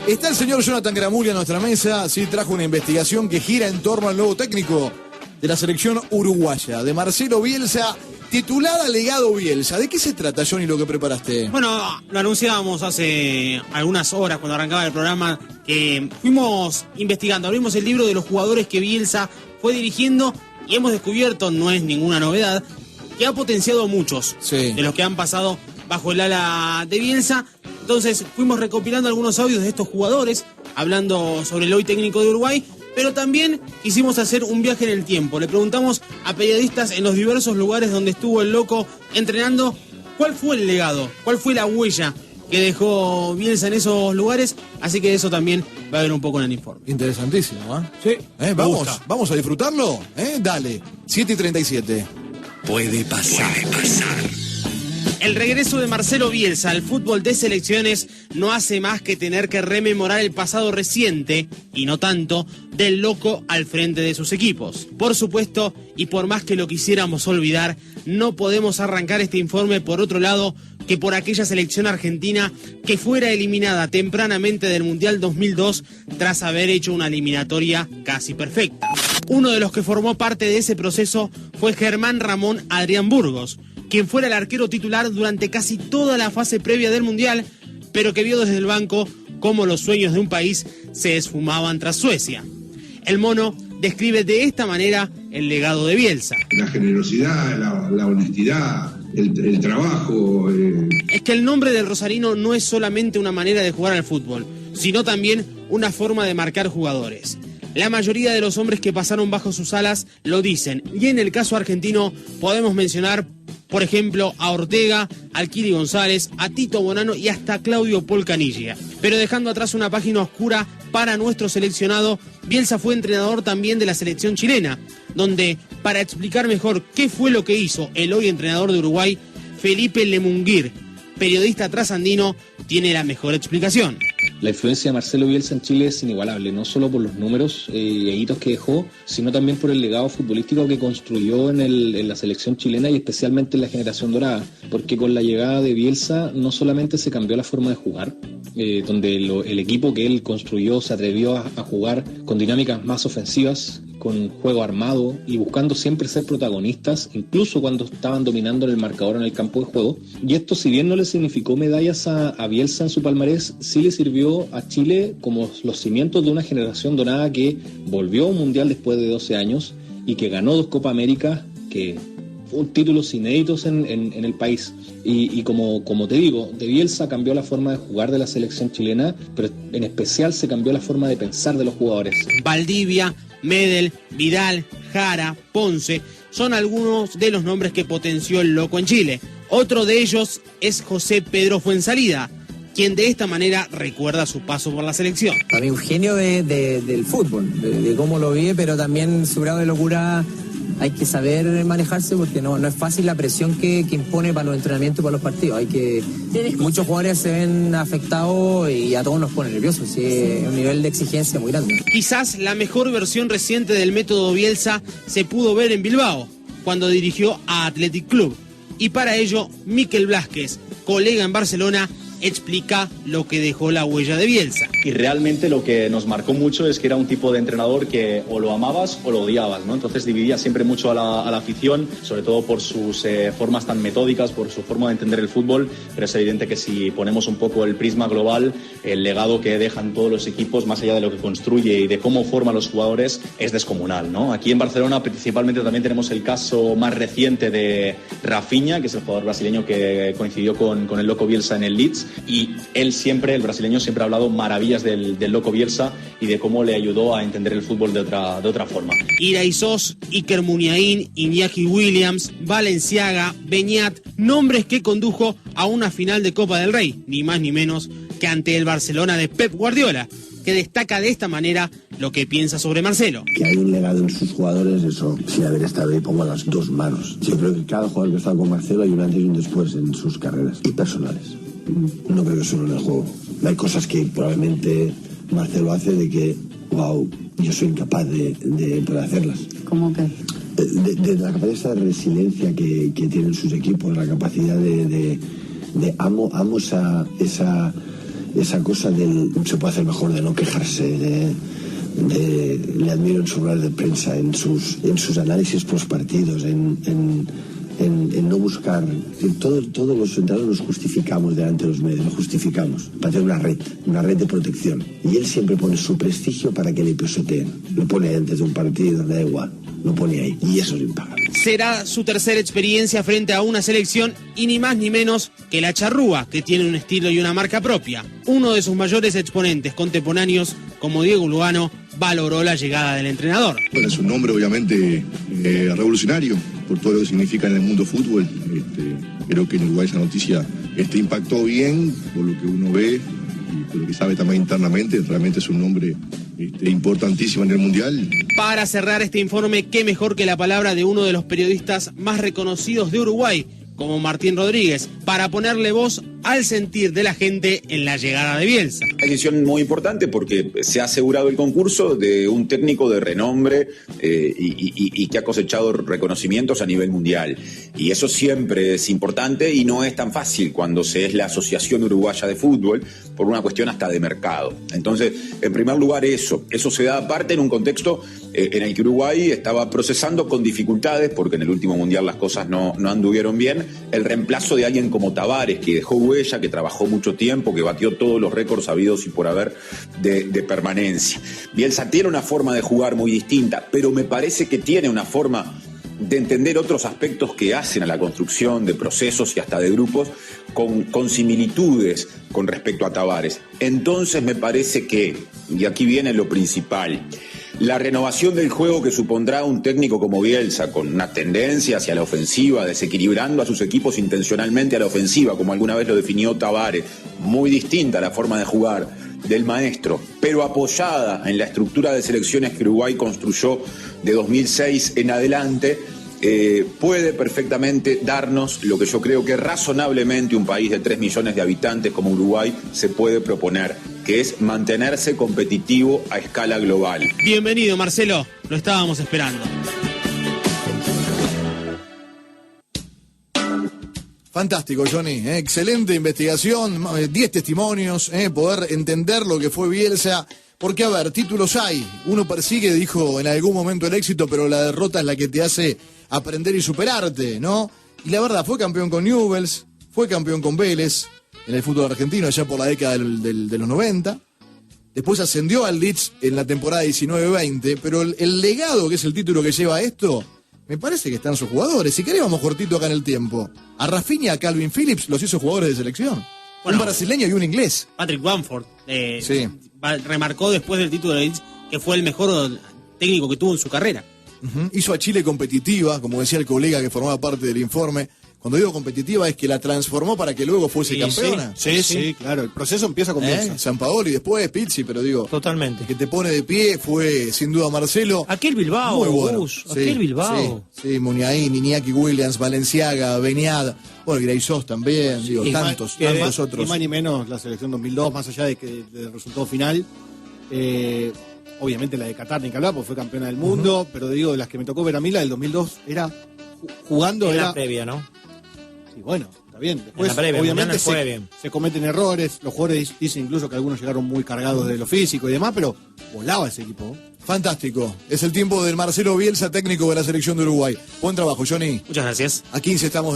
Está el señor Jonathan Gramulli a nuestra mesa, sí, trajo una investigación que gira en torno al nuevo técnico de la selección uruguaya, de Marcelo Bielsa, titulada Legado Bielsa. ¿De qué se trata, Johnny, lo que preparaste? Bueno, lo anunciábamos hace algunas horas cuando arrancaba el programa, que fuimos investigando, abrimos el libro de los jugadores que Bielsa fue dirigiendo y hemos descubierto, no es ninguna novedad, que ha potenciado a muchos de los que han pasado bajo el ala de Bielsa. Entonces fuimos recopilando algunos audios de estos jugadores, hablando sobre el hoy técnico de Uruguay, pero también quisimos hacer un viaje en el tiempo. Le preguntamos a periodistas en los diversos lugares donde estuvo el Loco entrenando, ¿cuál fue el legado? ¿Cuál fue la huella que dejó Bielsa en esos lugares? Así que eso también va a haber un poco en el informe. Interesantísimo, ¿eh? Sí. Vamos a disfrutarlo, ¿eh? Dale, 7:37. Puede pasar. El regreso de Marcelo Bielsa al fútbol de selecciones no hace más que tener que rememorar el pasado reciente, y no tanto, del Loco al frente de sus equipos. Por supuesto, y por más que lo quisiéramos olvidar, no podemos arrancar este informe por otro lado que por aquella selección argentina que fuera eliminada tempranamente del Mundial 2002 tras haber hecho una eliminatoria casi perfecta. Uno de los que formó parte de ese proceso fue Germán Ramón Adrián Burgos, quien fuera el arquero titular durante casi toda la fase previa del Mundial, pero que vio desde el banco cómo los sueños de un país se esfumaban tras Suecia. El mono describe de esta manera el legado de Bielsa. La generosidad, la honestidad, el trabajo. Es que el nombre del rosarino no es solamente una manera de jugar al fútbol, sino también una forma de marcar jugadores. La mayoría de los hombres que pasaron bajo sus alas lo dicen, y en el caso argentino podemos mencionar, por ejemplo, a Ortega, al Kili González, a Tito Bonano y hasta Claudio Polcanilla. Pero dejando atrás una página oscura para nuestro seleccionado, Bielsa fue entrenador también de la selección chilena, donde, para explicar mejor qué fue lo que hizo el hoy entrenador de Uruguay, Felipe Lemunguir, periodista trasandino, tiene la mejor explicación. La influencia de Marcelo Bielsa en Chile es inigualable, no solo por los números y hitos que dejó, sino también por el legado futbolístico que construyó en la selección chilena y especialmente en la generación dorada, porque con la llegada de Bielsa no solamente se cambió la forma de jugar, donde el equipo que él construyó se atrevió a jugar con dinámicas más ofensivas, con juego armado y buscando siempre ser protagonistas, incluso cuando estaban dominando en el marcador en el campo de juego. Y esto, si bien no le significó medallas a Bielsa en su palmarés, sí le sirvió a Chile como los cimientos de una generación dorada que volvió a un mundial después de 12 años y que ganó 2 Copa América, que fueron títulos inéditos en el país. Y como te digo, de Bielsa cambió la forma de jugar de la selección chilena, pero en especial se cambió la forma de pensar de los jugadores. Valdivia, Medel, Vidal, Jara, Ponce, son algunos de los nombres que potenció el Loco en Chile. Otro de ellos es José Pedro Fuenzalida, quien de esta manera recuerda su paso por la selección. Para mí un genio del fútbol, de cómo lo vive, pero también su grado de locura. Hay que saber manejarse porque no es fácil la presión que impone para los entrenamientos y para los partidos. Muchos jugadores se ven afectados y a todos nos pone nerviosos. ¿Sí? Es un nivel de exigencia muy grande. Quizás la mejor versión reciente del método Bielsa se pudo ver en Bilbao, cuando dirigió a Athletic Club. Y para ello, Mikel Blázquez, colega en Barcelona, explica lo que dejó la huella de Bielsa. Y realmente lo que nos marcó mucho es que era un tipo de entrenador que o lo amabas o lo odiabas, ¿no? Entonces dividía siempre mucho a la afición, sobre todo por sus formas tan metódicas, por su forma de entender el fútbol, pero es evidente que si ponemos un poco el prisma global, el legado que dejan todos los equipos, más allá de lo que construye y de cómo forma a los jugadores, es descomunal, ¿no? Aquí en Barcelona principalmente también tenemos el caso más reciente de Rafinha, que es el jugador brasileño que coincidió con el Loco Bielsa en el Leeds, y él siempre, el brasileño, siempre ha hablado maravillas del Loco Bielsa y de cómo le ayudó a entender el fútbol de otra forma. Iraizós, Iker Muniain, Iñaki Williams, Valenciaga, Beñat, nombres que condujo a una final de Copa del Rey, ni más ni menos que ante el Barcelona de Pep Guardiola, que destaca de esta manera lo que piensa sobre Marcelo. Que hay un legado en sus jugadores, eso, sin haber estado ahí, pongo las dos manos. Yo creo que cada jugador que ha estado con Marcelo hay un antes y un después en sus carreras y personales. No creo que solo en el juego. Hay cosas que probablemente Marcelo hace de que, wow, yo soy incapaz de poder hacerlas. ¿Cómo qué? De la capacidad de resiliencia que tienen sus equipos, la capacidad de amo esa esa cosa del se puede hacer mejor, de no quejarse, le admiro en su rueda de prensa, en sus análisis postpartidos, en no buscar. Todos los entrenadores nos justificamos delante de los medios, nos justificamos para tener una red de protección. Y él siempre pone su prestigio para que le pisoteen. Lo pone antes de un partido, le da igual, lo pone ahí. Y eso es impagable. Será su tercera experiencia frente a una selección y ni más ni menos que la charrúa, que tiene un estilo y una marca propia. Uno de sus mayores exponentes contemporáneos, como Diego Lugano, valoró la llegada del entrenador. Bueno, es un nombre obviamente revolucionario por todo lo que significa en el mundo fútbol. Creo que en Uruguay esa noticia impactó bien por lo que uno ve y por lo que sabe también internamente. Realmente es un nombre importantísimo en el Mundial. Para cerrar este informe, qué mejor que la palabra de uno de los periodistas más reconocidos de Uruguay, como Martín Rodríguez, para ponerle voz al sentir de la gente en la llegada de Bielsa. Una decisión muy importante porque se ha asegurado el concurso de un técnico de renombre y que ha cosechado reconocimientos a nivel mundial. Y eso siempre es importante y no es tan fácil cuando se es la Asociación Uruguaya de Fútbol por una cuestión hasta de mercado. Entonces, en primer lugar, eso se da aparte en un contexto en el que Uruguay estaba procesando con dificultades, porque en el último mundial las cosas no anduvieron bien, el reemplazo de alguien como Tavares, que dejó huella, que trabajó mucho tiempo, que batió todos los récords habidos y por haber de permanencia. Bielsa tiene una forma de jugar muy distinta, pero me parece que tiene una forma de entender otros aspectos que hacen a la construcción de procesos y hasta de grupos con similitudes con respecto a Tavares. Entonces me parece que, y aquí viene lo principal, la renovación del juego que supondrá un técnico como Bielsa, con una tendencia hacia la ofensiva, desequilibrando a sus equipos intencionalmente a la ofensiva, como alguna vez lo definió Tavares, muy distinta a la forma de jugar del maestro, pero apoyada en la estructura de selecciones que Uruguay construyó de 2006 en adelante, puede perfectamente darnos lo que yo creo que razonablemente un país de 3 millones de habitantes como Uruguay se puede proponer, que es mantenerse competitivo a escala global. Bienvenido, Marcelo, lo estábamos esperando. Fantástico, Johnny. Excelente investigación, 10 testimonios, poder entender lo que fue Bielsa. Porque, a ver, títulos hay. Uno persigue, dijo en algún momento, el éxito, pero la derrota es la que te hace aprender y superarte, ¿no? Y la verdad, fue campeón con Newell's, fue campeón con Vélez, en el fútbol argentino, allá por la década de los 90. Después ascendió al Leeds en la temporada 19-20, pero el legado, que es el título que lleva esto, me parece que están sus jugadores. Si querés, vamos cortito acá en el tiempo. A Rafinha, a Calvin Phillips los hizo jugadores de selección. Bueno, un brasileño y un inglés. Patrick Bamford sí. Remarcó después del título de Leeds que fue el mejor técnico que tuvo en su carrera. Hizo a Chile competitiva, como decía el colega que formaba parte del informe. Cuando digo competitiva es que la transformó para que luego fuese campeona. Sí, claro. El proceso empieza con Bielsa. Sampaoli, después Pizzi, pero digo... Totalmente. El que te pone de pie fue, sin duda, Marcelo. Aquel Bilbao, muy bueno. aquel Bilbao. Sí, Muniain, Iñaki Williams, Valenciaga, Beñat, bueno, Graysós también, digo, tantos otros. Y más ni menos la selección 2002, más allá del resultado final. Obviamente la de Qatar ni que hablar, porque fue campeona del mundo, pero digo, de las que me tocó ver a mí, la del 2002 era jugando... Era la previa, ¿no? Sí, bueno, está bien. Después, previa, obviamente bien. se cometen errores, los jugadores dicen incluso que algunos llegaron muy cargados de lo físico y demás, pero volaba ese equipo. Fantástico. Es el tiempo del Marcelo Bielsa, técnico de la selección de Uruguay. Buen trabajo, Johnny. Muchas gracias. A 15 estamos...